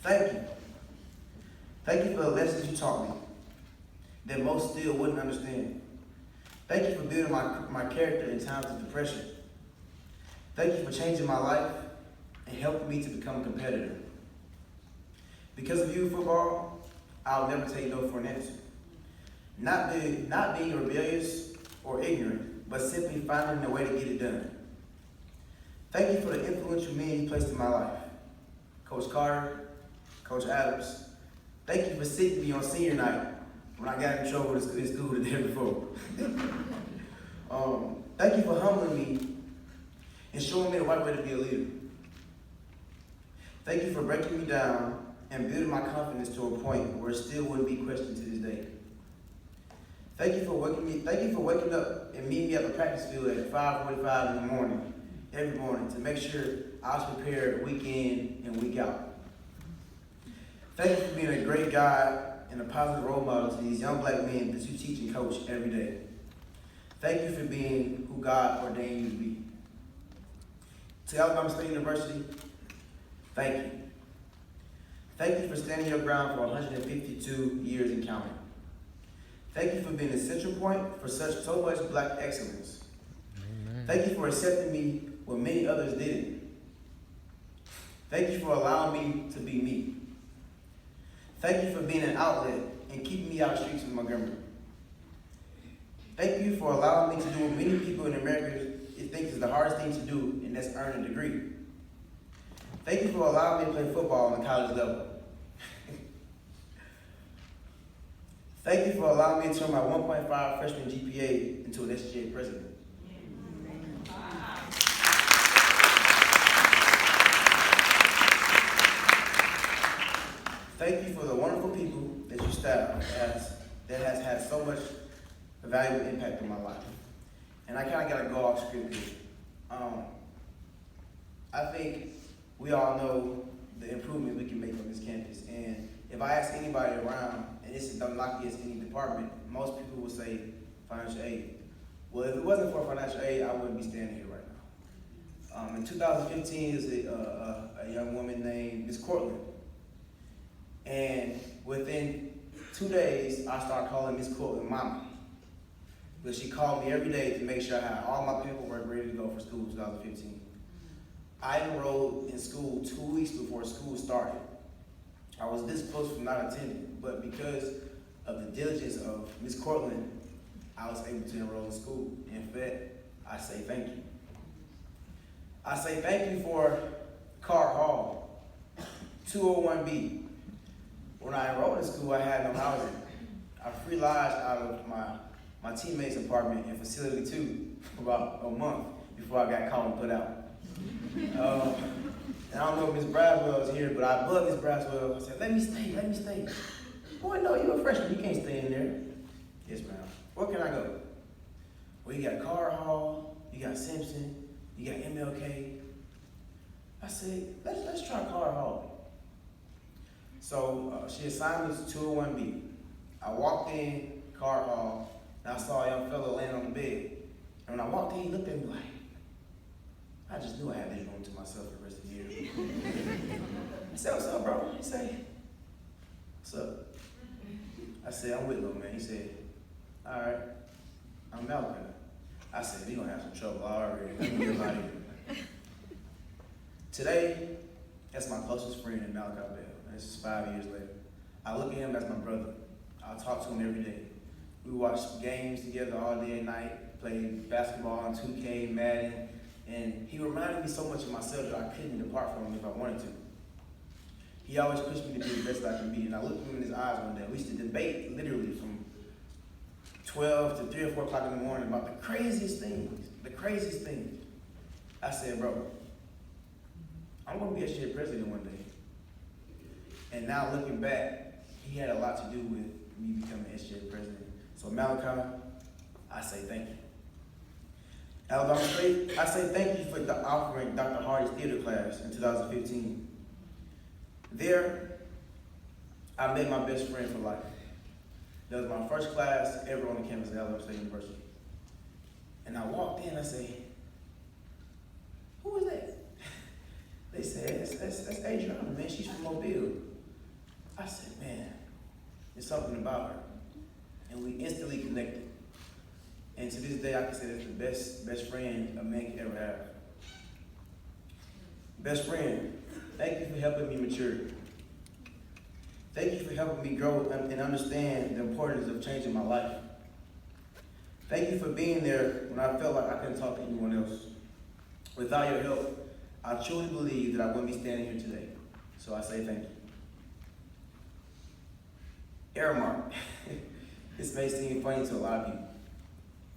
Thank you. Thank you for the lessons you taught me that most still wouldn't understand. Thank you for building my character in times of depression. Thank you for changing my life and helping me to become a competitor. Because of you, football, I'll never take no for an answer. Not being rebellious or ignorant, but simply finding a way to get it done. Thank you for the influential men you placed in my life. Coach Carter, Coach Adams, thank you for sitting me on senior night when I got in trouble in school the day before. Thank you for humbling me and showing me the right way to be a leader. Thank you for breaking me down and building my confidence to a point where it still wouldn't be questioned to this day. Thank you for waking up and meeting me at the practice field at 5:45 in the morning, every morning, to make sure I was prepared week in and week out. Thank you for being a great guide and a positive role model to these young black men that you teach and coach every day. Thank you for being who God ordained you to be. To Alabama State University, thank you. Thank you for standing your ground for 152 years and counting. Thank you for being a central point for so much black excellence. Amen. Thank you for accepting me when many others didn't. Thank you for allowing me to be me. Thank you for being an outlet and keeping me out of the streets of Montgomery. Thank you for allowing me to do what many people in America think is the hardest thing to do, and that's earn a degree. Thank you for allowing me to play football on the college level. Thank you for allowing me to turn my 1.5 freshman GPA into an SGA President. Thank you for the wonderful people that you staff that has had so much valuable impact on my life. And I kind of got to go off script here. I think we all know the improvement we can make on this campus. And if I ask anybody around, and this is not knock against any department, most people will say financial aid. Well, if it wasn't for financial aid, I wouldn't be standing here right now. In 2015, there's a young woman named Miss Cortland. And within 2 days, I started calling Miss Cortland Mama. But she called me every day to make sure I had all my paperwork ready to go for school in 2015. I enrolled in school 2 weeks before school started. I was this close from not attending, but because of the diligence of Miss Cortland, I was able to enroll in school. In fact, I say thank you. I say thank you for Carr Hall, 201B. When I enrolled in school, I had no housing. I free lodged out of my teammate's apartment in Facility 2 for about a month before I got caught and put out. And I don't know if Ms. Braswell is here, but I bugged Ms. Braswell. I said, let me stay. Boy, no, you're a freshman, you can't stay in there. Yes, ma'am. Where can I go? Well, you got Carr Hall, you got Simpson, you got MLK. I said, let's try Carr Hall. So she assigned me to 201B. I walked in Carr Hall, and I saw a young fellow laying on the bed. And when I walked in, he looked at me like, I just knew I had this room to myself for the rest of the year. I said, what's up, bro? He said, what's up? I said, I'm Whitlow, man. He said, all right, I'm Malachi. I said, we gonna have some trouble already. Let me get out of here. Today, that's my closest friend in Malachi Bell. This is 5 years later. I look at him as my brother. I talk to him every day. We watch games together all day and night, play basketball on 2K, Madden, and he reminded me so much of myself that I couldn't depart from him if I wanted to. He always pushed me to be the best I can be, and I looked him in his eyes one day. We used to debate literally from 12 to 3 or 4 o'clock in the morning about the craziest things. I said, bro, I'm gonna be SGA president one day. And now looking back, he had a lot to do with me becoming SGA president. So Malachi, I say thank you. Alabama State, I say thank you for offering Dr. Hardy's theater class in 2015. There, I met my best friend for life. That was my first class ever on the campus of Alabama State University. And I walked in, I said, who is that? They said, that's Adriana, man, she's from Mobile. I said, man, there's something about her. And we instantly connected. And to this day, I can say that's the best friend a man can ever have. Best friend, thank you for helping me mature. Thank you for helping me grow and understand the importance of changing my life. Thank you for being there when I felt like I couldn't talk to anyone else. Without your help, I truly believe that I wouldn't be standing here today. So I say thank you. Aramark. This may seem funny to a lot of people,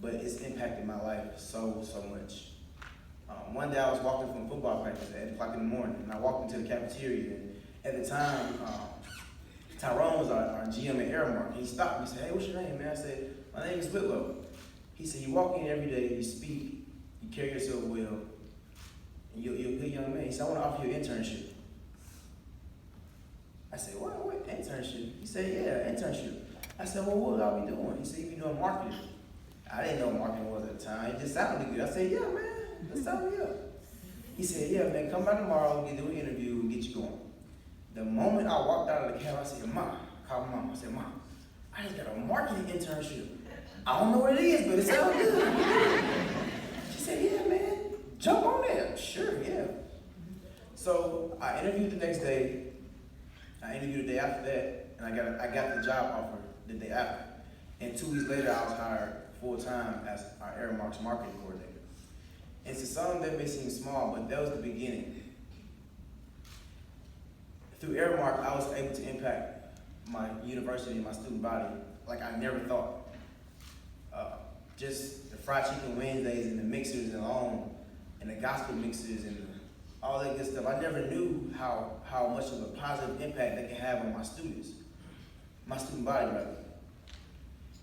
but it's impacted my life so much. One day I was walking from football practice at 8 o'clock in the morning, and I walked into the cafeteria, and at the time, Tyrone was our GM at Aramark. He stopped me and said, hey, what's your name, man? I said, my name is Whitlow. He said, you walk in every day, you speak, you carry yourself well, and you're a good young man. He said, I want to offer you an internship. I said, what internship? He said, yeah, internship. I said, well, what would I be doing? He said, you be doing marketing. I didn't know what marketing was at the time. It just sounded good. I said, yeah, man, let's sign me up. He said, yeah, man, come by tomorrow, we can do an interview, and get you going. The moment I walked out of the cab, I said, Mom, I called my mom. I said, Mom, I just got a marketing internship. I don't know what it is, but it sounds good. She said, yeah, man, jump on there. Sure, yeah. So I interviewed the next day. I interviewed the day after that, and I got the job offer the day after. And 2 weeks later, I was hired full-time as our Aramark's marketing coordinator. And to some, that may seem small, but that was the beginning. Through Aramark, I was able to impact my university and my student body like I never thought. Just the fried chicken Wednesdays and the mixers alone, and the gospel mixers and all that good stuff. I never knew how much of a positive impact they can have on my students, my student body rather.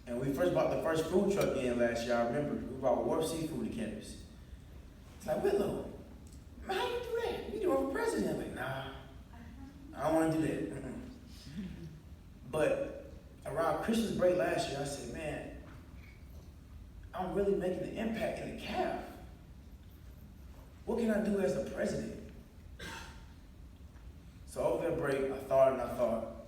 And we first brought the first food truck in last year, I remember. We brought Wharf Seafood to campus. It's like, Whitlow, man, how you do that? You doing for president? I'm like, nah, I don't want to do that. But around Christmas break last year, I said, man, I'm really making an impact in the CAF. What can I do as the president? So over that break, I thought.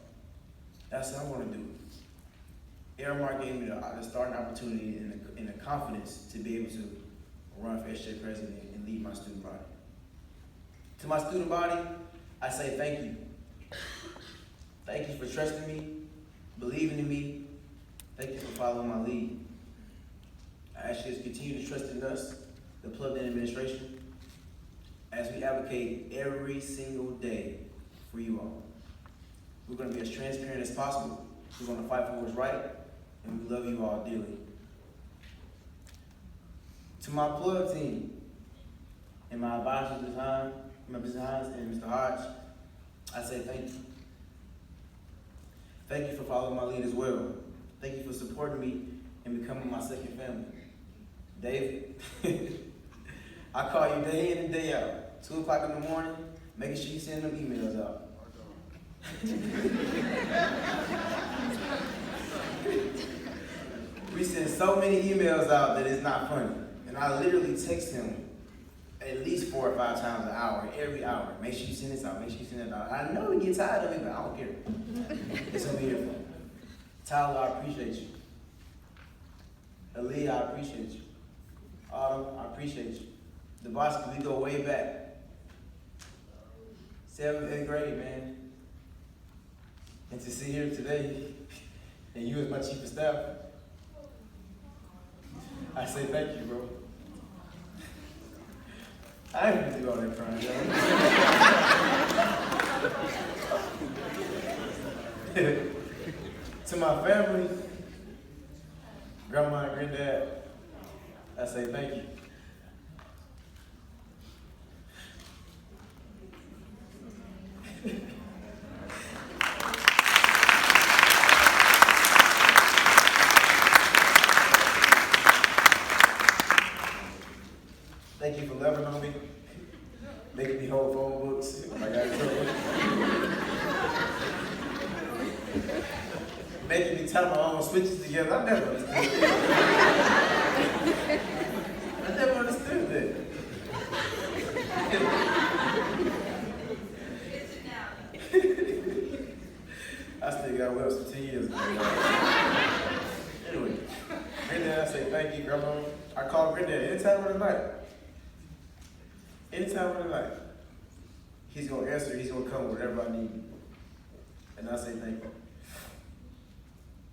I said, I want to do it. Aramark gave me the starting opportunity and the confidence to be able to run for SGA President and lead my student body. To my student body, I say thank you. Thank you for trusting me, believing in me. Thank you for following my lead. I ask you to continue to trust in us, the plugged-in administration, as we advocate every single day for you all. We're going to be as transparent as possible. We're going to fight for what's right, and we love you all dearly. To my plug team and my advisors at the time, Mr. Hines and Mr. Hodge, I say thank you. Thank you for following my lead as well. Thank you for supporting me and becoming my second family. David, I call you day in and day out. 2 o'clock in the morning, making sure you send them emails out. We send so many emails out that it's not funny. And I literally text him at least 4 or 5 times an hour, every hour. Make sure you send this out, make sure you send that out. I know he gets tired of it, but I don't care. It's over here for me. Tyler, I appreciate you. Aaliyah, I appreciate you. Autumn, I appreciate you. The boss, we go way back. 7th, 8th grade, man. And to sit here today, and you as my chief of staff, I say thank you, bro. I ain't gonna do all that crying, y'all. To my family, grandma and granddad, I say thank you. Thank you for loving on me, making me hold phone books when I got in trouble, making me tie my own switches together. I never understood that. I never understood that. got Wells for 10 years ago. Anyway, Granddad, I say thank you, Grandma. I call Granddad anytime of the night. Anytime of the night. He's going to answer, he's going to come wherever I need. And I say thank you.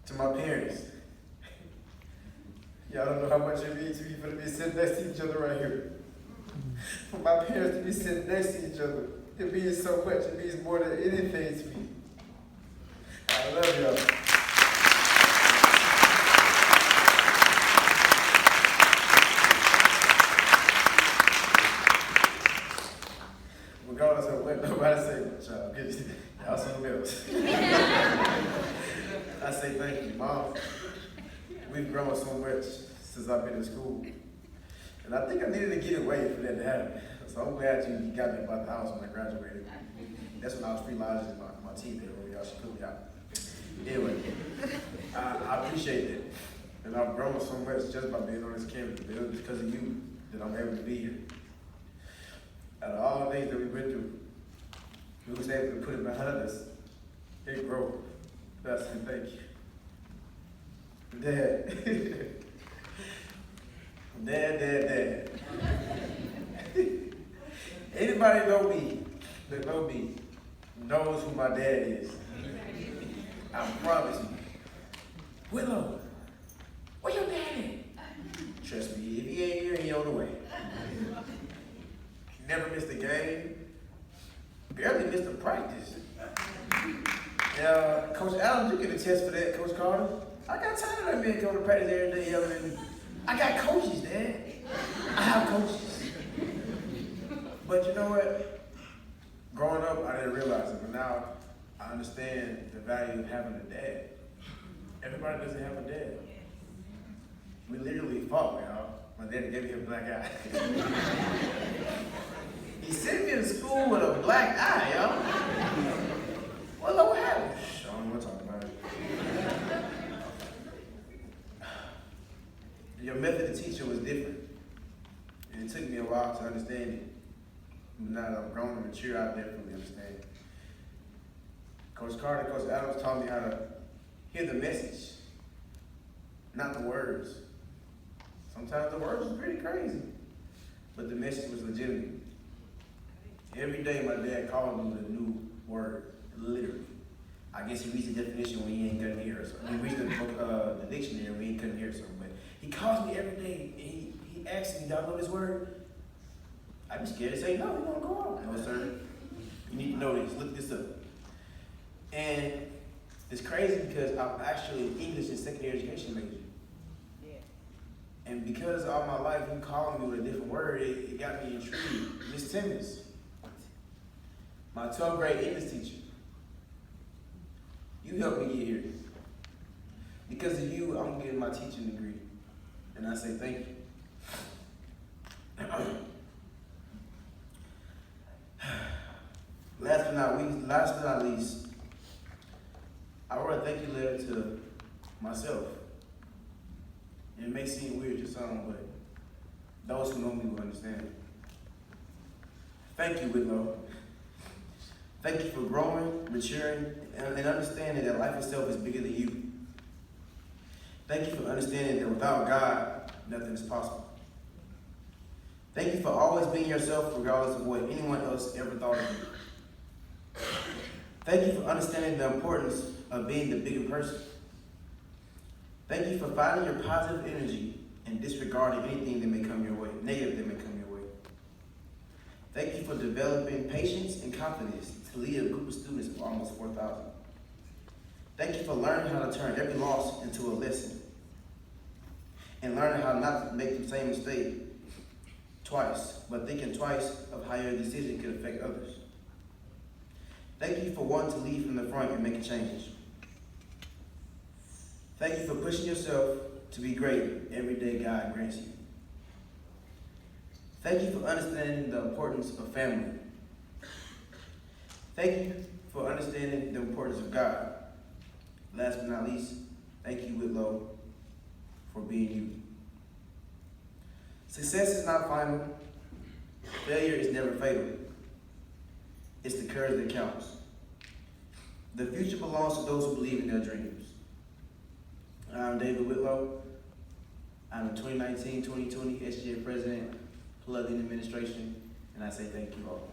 To my parents. Y'all don't know how much it means to me for them to be sitting next to each other right here. For my parents to be sitting next to each other, it means so much. It means more than anything to me. I love y'all. Regardless of what nobody say, y'all something else. I say thank you, Mom. We've grown so much since I've been in school. And I think I needed to get away for that to happen. So I'm glad you got me about the house when I graduated. That's when I was freelancing my team there. Y'all should put me out. Anyway, I appreciate it. And I've grown so much just by being on this campus. It was because of you that I'm able to be here. Out of all the things that we went through, we was able to put it behind us. It grew. That's it. Thank you. Dad. Dad. Anybody that know me knows who my dad is. I promise you. Whitlow, where your dad at? Trust me, if he ain't here, he on the way. Never missed a game. Barely missed a practice. Coach Allen, you can attest for that, Coach Carter. I got tired of being coming to practice every day yelling at me. I got coaches, Dad. I have coaches. But you know what? Growing up, I didn't realize it, but now I understand the value of having a dad. Everybody doesn't have a dad. We literally fought, y'all. My dad gave me a black eye. He sent me to school with a black eye, y'all. Well, what happened? I don't want to talk about it. Your method of teaching was different. And it took me a while to understand it. Now that I'm grown and mature, I definitely understand. Coach Carter, Coach Adams taught me how to hear the message, not the words. Sometimes the words was pretty crazy, but the message was legitimate. Every day my dad called me with a new word, literally. I guess he reads the definition when he ain't couldn't hear or something. He reads the dictionary when he couldn't hear something. But he calls me every day and he asks me, do I know this word? I'd be scared to say, no, you don't go on. No, sir. You need to know this. Look this up. And it's crazy because I'm actually an English and secondary education major. Yeah. And because all my life you calling me with a different word, it got me intrigued. Miss Timmons, my 12th grade English teacher. You helped me get here. Because of you, I'm getting my teaching degree. And I say thank you. Last but not least, I wrote a thank you letter to myself. And it may seem weird to some, but those who know me will understand. Thank you, Whitlow. Thank you for growing, maturing, and understanding that life itself is bigger than you. Thank you for understanding that without God, nothing is possible. Thank you for always being yourself regardless of what anyone else ever thought of you. Thank you for understanding the importance of being the bigger person. Thank you for finding your positive energy and disregarding anything that may come your way, negative that may come your way. Thank you for developing patience and confidence to lead a group of students of almost 4,000. Thank you for learning how to turn every loss into a lesson and learning how not to make the same mistake twice, but thinking twice of how your decision could affect others. Thank you for wanting to lead from the front and make a change. Thank you for pushing yourself to be great every day God grants you. Thank you for understanding the importance of family. Thank you for understanding the importance of God. Last but not least, thank you, Whitlow, for being you. Success is not final. Failure is never fatal. It's the courage that counts. The future belongs to those who believe in their dreams. I'm David Whitlow. I'm the 2019-2020 SGA President, Plugged In Administration, and I say thank you all.